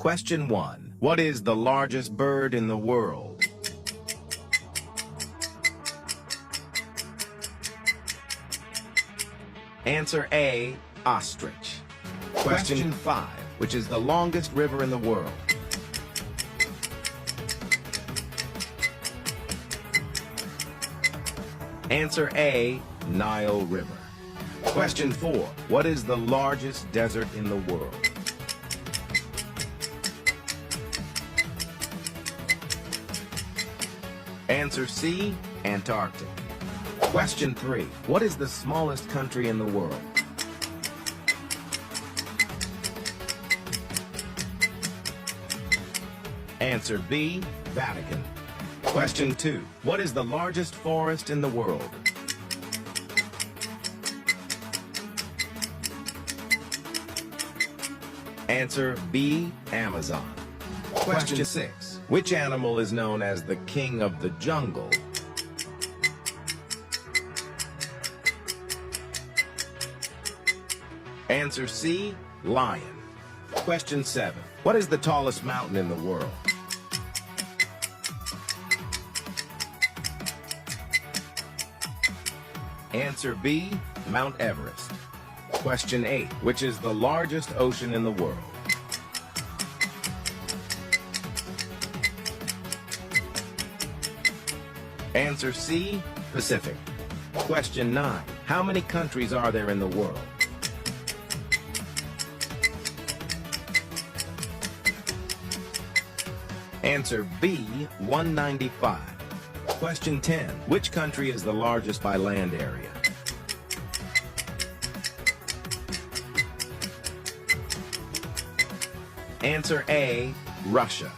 Question 1. What is the largest bird in the world? Answer A, ostrich. Question 5. Which is the longest river in the world? Answer A, Nile River. Question 4. What is the largest desert in the world? Answer C, Antarctic. Question 3. What is the smallest country in the world? Answer B, Vatican. Question 2. What is the largest forest in the world? Answer B, Amazon. Question 6. Which animal is known as the king of the jungle? Answer C, lion. Question 7. What is the tallest mountain in the world? Answer B, Mount Everest. Question 8. Which is the largest ocean in the world? Answer C, Pacific. Question 9. How many countries are there in the world? Answer B, 195. Question 10. Which country is the largest by land area? Answer A, Russia.